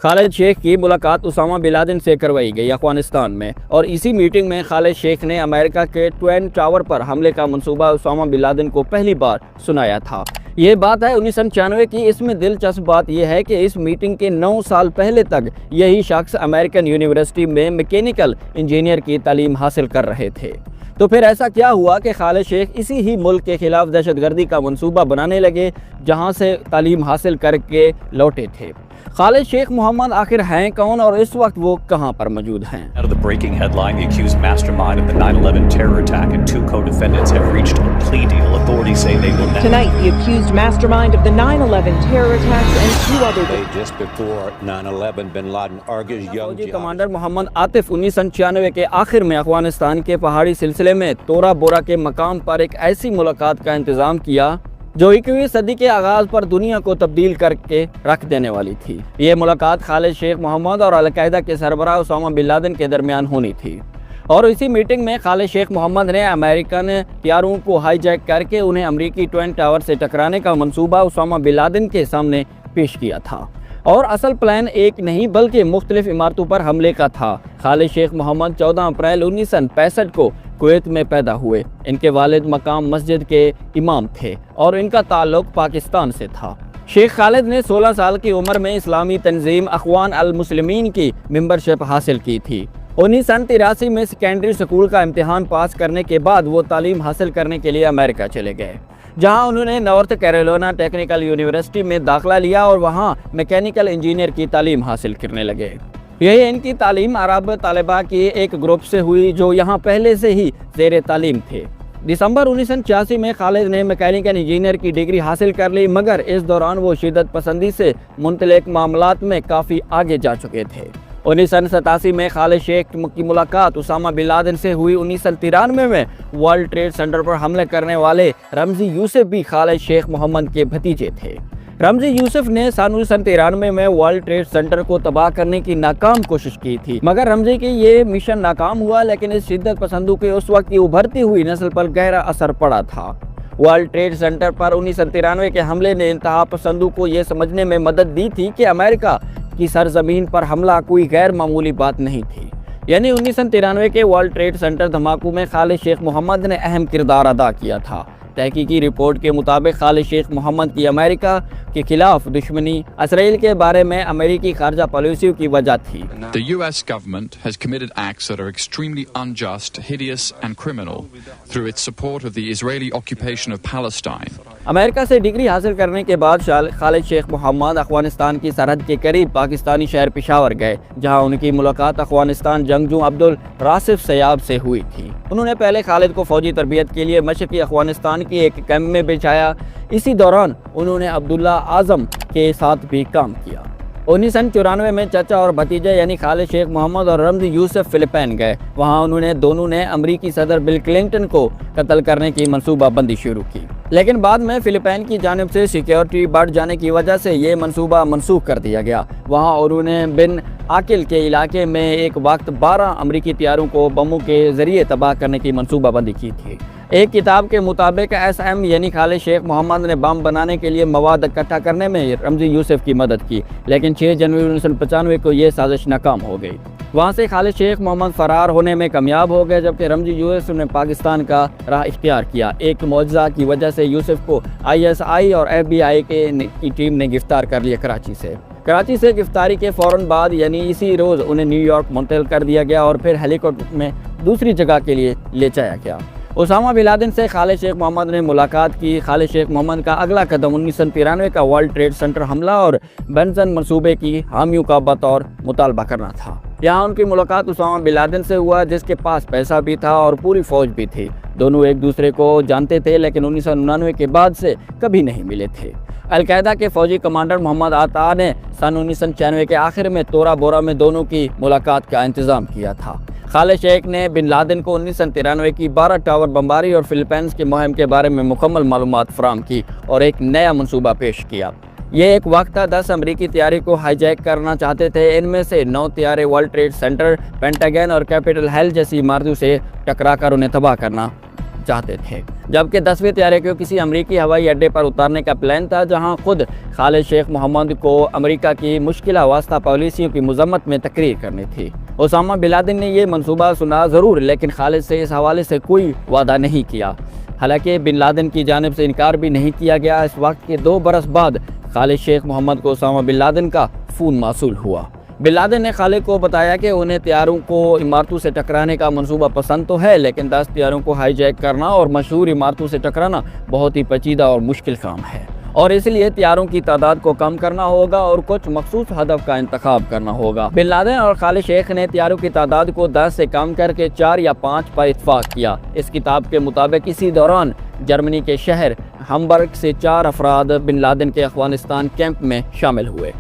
خالد شیخ کی ملاقات Usama bin Laden سے کروائی گئی افغانستان میں، اور اسی میٹنگ میں خالد شیخ نے امریکہ کے ٹوین ٹاور پر حملے کا منصوبہ اسامہ بن لادن کو پہلی بار سنایا تھا۔ یہ بات ہے 1996 کی۔ اس میں دلچسپ بات یہ ہے کہ اس میٹنگ کے 9 سال پہلے تک یہی شخص امریکن یونیورسٹی میں میکینیکل انجینئر کی تعلیم حاصل کر رہے تھے۔ تو پھر ایسا کیا ہوا کہ خالد شیخ اسی ہی ملک کے خلاف دہشت گردی کا منصوبہ بنانے لگے جہاں سے تعلیم حاصل کر کے لوٹے تھے؟ خالد شیخ محمد آخر ہیں کون اور اس وقت وہ کہاں پر موجود ہیں؟ Out of the breaking headline, the accused mastermind of the 9/11 terror attack and 2 co-defendants have reached a plea deal. Authorities say they will now. Tonight, the accused mastermind of the 9/11 terror attacks and 2 other. Just before 9/11, bin Laden argues young فوجی commander محمد عاطف 1996 کے آخر میں افغانستان کے پہاڑی سلسلے میں تورا بورا کے مقام پر ایک ایسی ملاقات کا انتظام کیا جو 21ویں صدی کے آغاز پر دنیا کو تبدیل کر کے رکھ دینے والی تھی۔ یہ ملاقات خالد شیخ محمد اور القاعدہ کے سربراہ اسامہ بن لادن کے درمیان ہونی تھی، اور اسی میٹنگ میں خالد شیخ محمد نے امریکن طیاروں کو ہائی جیک کر کے انہیں امریکی ٹوین ٹاور سے ٹکرانے کا منصوبہ اسامہ بن لادن کے سامنے پیش کیا تھا، اور اصل پلان ایک نہیں بلکہ مختلف عمارتوں پر حملے کا تھا۔ خالد شیخ محمد 14 اپریل 1965 کو کویت میں پیدا ہوئے۔ ان کے والد مقام مسجد کے امام تھے اور ان کا تعلق پاکستان سے تھا۔ شیخ خالد نے 16 سال کی عمر میں اسلامی تنظیم اخوان المسلمین کی ممبرشپ حاصل کی تھی۔ 1983 میں سیکنڈری سکول کا امتحان پاس کرنے کے بعد وہ تعلیم حاصل کرنے کے لیے امریکہ چلے گئے، جہاں انہوں نے نارتھ کیرولینا ٹیکنیکل یونیورسٹی میں داخلہ لیا اور وہاں میکینیکل انجینئر کی تعلیم حاصل کرنے لگے۔ یہی ان کی تعلیم عرب طالبہ کے ایک گروپ سے ہوئی جو یہاں پہلے سے ہی زیر تعلیم تھے۔ دسمبر 1986 میں خالد نے میکینیکل انجینئر کی ڈگری حاصل کر لی، مگر اس دوران وہ شدت پسندی سے منسلک معاملات میں کافی آگے جا چکے تھے۔ 1987 میں خالد شیخ کی ملاقات اسامہ بن لادن سے ہوئی۔ 1993 میں ورلڈ ٹریڈ سینٹر پر حملے کرنے والے رمزی یوسف بھی خالد شیخ محمد کے بھتیجے تھے۔ رمزی یوسف نے سن 1993 میں ورلڈ ٹریڈ سینٹر کو تباہ کرنے کی ناکام کوشش کی تھی، مگر رمزی کی یہ مشن ناکام ہوا، لیکن اس شدت پسندوں کے اس وقت کی ابھرتی ہوئی نسل پر گہرا اثر پڑا تھا۔ ورلڈ ٹریڈ سینٹر پر 1993 کے حملے نے انتہا پسندوں کو یہ سمجھنے میں مدد دی تھی کہ امریکہ کی سرزمین پر حملہ کوئی غیر معمولی بات نہیں تھی، یعنی 1993 کے ورلڈ ٹریڈ سینٹر دھماکوں میں خالد شیخ محمد نے اہم کردار ادا کیا تھا۔ تحقیقی رپورٹ کے مطابق خالد شیخ محمد کی امریکہ کے خلاف دشمنی اسرائیل کے بارے میں امریکی خارجہ پالیسی کی وجہ تھی۔ The US government has committed acts that are extremely unjust, hideous and criminal through its support of the Israeli occupation of Palestine. امریکہ سے ڈگری حاصل کرنے کے بعد خالد شیخ محمد افغانستان کی سرحد کے قریب پاکستانی شہر پشاور گئے، جہاں ان کی ملاقات افغانستان جنگجو عبدالراسف سیاب سے ہوئی تھی۔ انہوں نے پہلے خالد کو فوجی تربیت کے لیے مشرقی افغانستان کی ایک کیمپ میں بھیجا۔ اسی دوران انہوں نے عبداللہ اعظم کے ساتھ بھی کام کیا۔ 1994 میں چچا اور بھتیجے یعنی خالد شیخ محمد اور رمزی یوسف فلپائن گئے۔ وہاں دونوں نے امریکی صدر بل کلنٹن کو قتل کرنے کی منصوبہ بندی شروع کی، لیکن بعد میں فلپائن کی جانب سے سیکیورٹی بڑھ جانے کی وجہ سے یہ منصوبہ منسوخ کر دیا گیا۔ وہاں انہوں نے بن عاقل کے علاقے میں ایک وقت 12 امریکی طیاروں کو بموں کے ذریعے تباہ کرنے کی منصوبہ بندی کی تھی۔ ایک کتاب کے مطابق ایس ایم یعنی خالد شیخ محمد نے بم بنانے کے لیے مواد اکٹھا کرنے میں رمزی یوسف کی مدد کی، لیکن 6 جنوری 1995 کو یہ سازش ناکام ہو گئی۔ وہاں سے خالد شیخ محمد فرار ہونے میں کامیاب ہو گئے، جبکہ رمزی یوسف نے پاکستان کا راہ اختیار کیا۔ ایک معجزہ کی وجہ سے یوسف کو ISI اور FBI کی ٹیم نے گرفتار کر لیا کراچی سے گرفتاری کے فوراً بعد یعنی اسی روز انہیں نیو یارک منتقل کر دیا گیا اور پھر ہیلی کاپٹر میں دوسری جگہ کے لیے لے جایا گیا۔ اسامہ بن لادن سے خالد شیخ محمد نے ملاقات کی۔ خالد شیخ محمد کا اگلا قدم 1993 کا ورلڈ ٹریڈ سینٹر حملہ اور بنزن منصوبے کی حامیوں کا بطور مطالبہ کرنا تھا۔ یہاں ان کی ملاقات اسامہ بن لادن سے ہوا، جس کے پاس پیسہ بھی تھا اور پوری فوج بھی تھی۔ دونوں ایک دوسرے کو جانتے تھے، لیکن 1999 کے بعد سے کبھی نہیں ملے تھے۔ القاعدہ کے فوجی کمانڈر محمد عطا نے سن 1996 کے آخر میں تورا بورا میں دونوں کی ملاقات کا انتظام کیا تھا۔ خالد شیخ نے بن لادن کو 1993 کی 12 ٹاور بمباری اور فلپائنز کے مہم کے بارے میں مکمل معلومات فراہم کی اور ایک نیا منصوبہ پیش کیا۔ یہ ایک وقت تھا 10 امریکی طیارے کو ہائی جیک کرنا چاہتے تھے۔ ان میں سے 9 طیارے ورلڈ ٹریڈ سینٹر، پینٹاگن اور کیپٹل ہل جیسی عمارتوں سے ٹکرا کر انہیں تباہ کرنا چاہتے تھے، جبکہ 10ویں طیارے کو کسی امریکی ہوائی اڈے پر اتارنے کا پلان تھا، جہاں خود خالد شیخ محمد کو امریکہ کی مشکلہ واسطہ پالیسیوں کی مذمت میں تقریر کرنی تھی۔ اسامہ بن لادن نے یہ منصوبہ سنا ضرور، لیکن خالد سے اس حوالے سے کوئی وعدہ نہیں کیا۔ حالانکہ بن لادن کی جانب سے انکار بھی نہیں کیا گیا۔ اس وقت کے 2 برس بعد خالد شیخ محمد کو اسامہ بن لادن کا فون موصول ہوا۔ بن لادن نے خالد کو بتایا کہ انہیں طیاروں کو عمارتوں سے ٹکرانے کا منصوبہ پسند تو ہے، لیکن 10 طیاروں کو ہائی جیک کرنا اور مشہور عمارتوں سے ٹکرانا بہت ہی پیچیدہ اور مشکل کام ہے، اور اس لیے طیاروں کی تعداد کو کم کرنا ہوگا اور کچھ مخصوص ہدف کا انتخاب کرنا ہوگا۔ بن لادن اور خالد شیخ نے طیاروں کی تعداد کو 10 سے کم کر کے 4 یا 5 پر اتفاق کیا۔ اس کتاب کے مطابق اسی دوران جرمنی کے شہر ہمبرگ سے 4 افراد بن لادن کے افغانستان کیمپ میں شامل ہوئے۔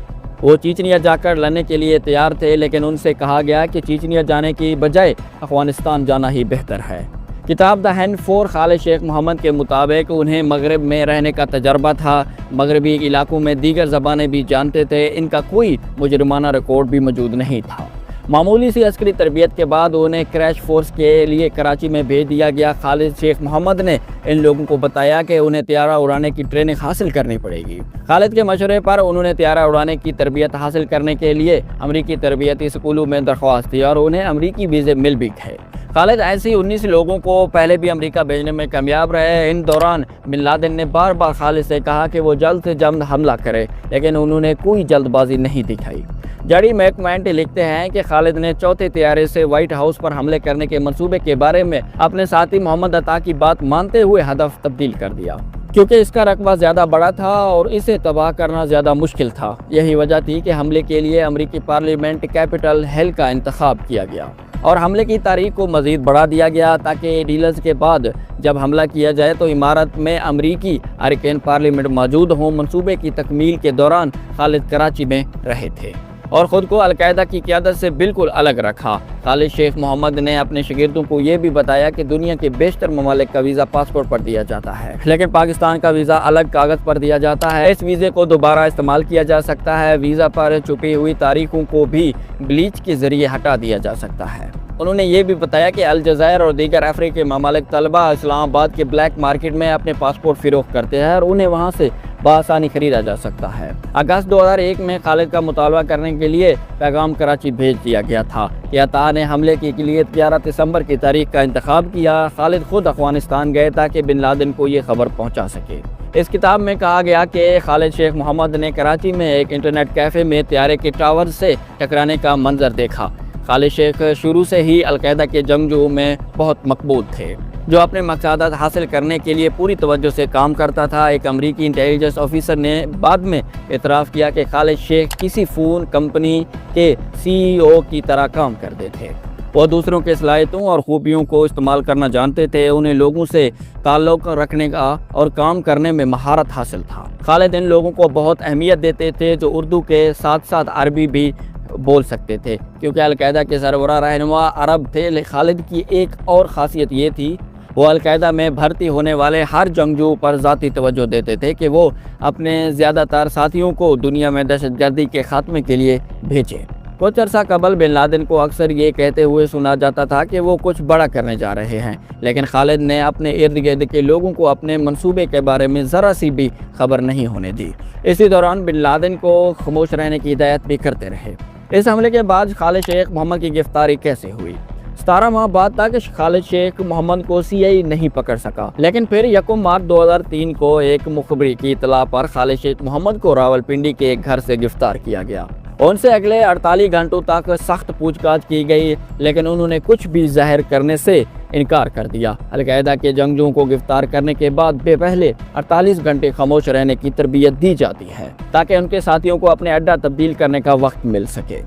وہ چیچنیا جا کر لڑنے کے لیے تیار تھے، لیکن ان سے کہا گیا کہ چیچنیا جانے کی بجائے افغانستان جانا ہی بہتر ہے۔ کتاب دا ہینڈ فور خالد شیخ محمد کے مطابق انہیں مغرب میں رہنے کا تجربہ تھا، مغربی علاقوں میں دیگر زبانیں بھی جانتے تھے، ان کا کوئی مجرمانہ ریکارڈ بھی موجود نہیں تھا۔ معمولی سی عسکری تربیت کے بعد انہیں کریش فورس کے لیے کراچی میں بھیج دیا گیا۔ خالد شیخ محمد نے ان لوگوں کو بتایا کہ انہیں طیارہ اڑانے کی ٹریننگ حاصل کرنی پڑے گی۔ خالد کے مشورے پر انہوں نے طیارہ اڑانے کی تربیت حاصل کرنے کے لیے امریکی تربیتی اسکولوں میں درخواست دی اور انہیں امریکی ویزے مل بھی گئے۔ خالد ایسے 19 لوگوں کو پہلے بھی امریکہ بھیجنے میں کامیاب رہے۔ ان دوران بن لادن نے بار بار خالد سے کہا کہ وہ جلد سے جلد حملہ کرے، لیکن انہوں نے کوئی جلد بازی نہیں دکھائی۔ جیری میک مینٹ لکھتے ہیں کہ خالد نے 4تھے طیارے سے وائٹ ہاؤس پر حملے کرنے کے منصوبے کے بارے میں اپنے ساتھی محمد عطا کی بات مانتے ہوئے ہدف تبدیل کر دیا، کیونکہ اس کا رقبہ زیادہ بڑا تھا اور اسے تباہ کرنا زیادہ مشکل تھا۔ یہی وجہ تھی کہ حملے کے لیے امریکی پارلیمنٹ کیپٹل ہل کا انتخاب کیا گیا اور حملے کی تاریخ کو مزید بڑھا دیا گیا تاکہ ڈیلز کے بعد جب حملہ کیا جائے تو عمارت میں امریکی ارکین پارلیمنٹ موجود ہوں۔ منصوبے کی تکمیل کے دوران خالد کراچی میں رہے تھے اور خود کو القاعدہ کی قیادت سے بالکل الگ رکھا۔ خالد شیخ محمد نے اپنے شاگردوں کو یہ بھی بتایا کہ دنیا کے بیشتر ممالک کا ویزا پاسپورٹ پر دیا جاتا ہے، لیکن پاکستان کا ویزا الگ کاغذ پر دیا جاتا ہے۔ اس ویزے کو دوبارہ استعمال کیا جا سکتا ہے۔ ویزا پر چھپی ہوئی تاریخوں کو بھی بلیچ کے ذریعے ہٹا دیا جا سکتا ہے۔ انہوں نے یہ بھی بتایا کہ الجزائر اور دیگر افریقی ممالک طلبہ اسلام آباد کے بلیک مارکیٹ میں اپنے پاسپورٹ فروخت کرتے ہیں اور انہیں وہاں سے بآسانی خریدا جا سکتا ہے۔ اگست 2001 میں خالد کا مطالبہ کرنے کے لیے پیغام کراچی بھیج دیا گیا تھا کہ عطا نے حملے کے لیے 11 دسمبر کی تاریخ کا انتخاب کیا۔ خالد خود افغانستان گئے تاکہ بن لادن کو یہ خبر پہنچا سکے۔ اس کتاب میں کہا گیا کہ خالد شیخ محمد نے کراچی میں ایک انٹرنیٹ کیفے میں طیارے کے ٹاور سے ٹکرانے کا منظر دیکھا۔ خالد شیخ شروع سے ہی القاعدہ کے جنگجوؤں میں بہت مقبول تھے، جو اپنے مقصدات حاصل کرنے کے لیے پوری توجہ سے کام کرتا تھا۔ ایک امریکی انٹیلیجنس آفیسر نے بعد میں اعتراف کیا کہ خالد شیخ کسی فون کمپنی کے CEO کی طرح کام کرتے تھے۔ وہ دوسروں کے صلاحیتوں اور خوبیوں کو استعمال کرنا جانتے تھے۔ انہیں لوگوں سے تعلق رکھنے کا اور کام کرنے میں مہارت حاصل تھا۔ خالد ان لوگوں کو بہت اہمیت دیتے تھے جو اردو کے ساتھ ساتھ عربی بھی بول سکتے تھے، کیونکہ القاعدہ کے سربراہ رہنما عرب تھے۔ خالد کی ایک اور خاصیت یہ تھی، وہ القاعدہ میں بھرتی ہونے والے ہر جنگجو پر ذاتی توجہ دیتے تھے کہ وہ اپنے زیادہ تر ساتھیوں کو دنیا میں دہشت گردی کے خاتمے کے لیے بھیجیں۔ کچھ عرصہ قبل بن لادن کو اکثر یہ کہتے ہوئے سنا جاتا تھا کہ وہ کچھ بڑا کرنے جا رہے ہیں، لیکن خالد نے اپنے ارد گرد کے لوگوں کو اپنے منصوبے کے بارے میں ذرا سی بھی خبر نہیں ہونے دی۔ اسی دوران بن لادن کو خاموش رہنے کی ہدایت بھی کرتے رہے۔ اس حملے کے بعد خالد شیخ محمد کی گرفتاری کیسے ہوئی؟ 17 ماہ بعد تک خالد شیخ محمد کو CIA نہیں پکڑ سکا، لیکن پھر 1 مارچ 2003 کو ایک مخبری کی اطلاع پر خالد شیخ محمد کو راولپنڈی کے ایک گھر سے گرفتار کیا گیا۔ ان سے اگلے 48 گھنٹوں تک سخت پوچھ گچھ کی گئی، لیکن انہوں نے کچھ بھی ظاہر کرنے سے انکار کر دیا۔ القاعدہ کے جنگجوؤں کو گرفتار کرنے کے بعد پہلے 48 گھنٹے خاموش رہنے کی تربیت دی جاتی ہے تاکہ ان کے ساتھیوں کو اپنے اڈا تبدیل کرنے کا وقت مل سکے۔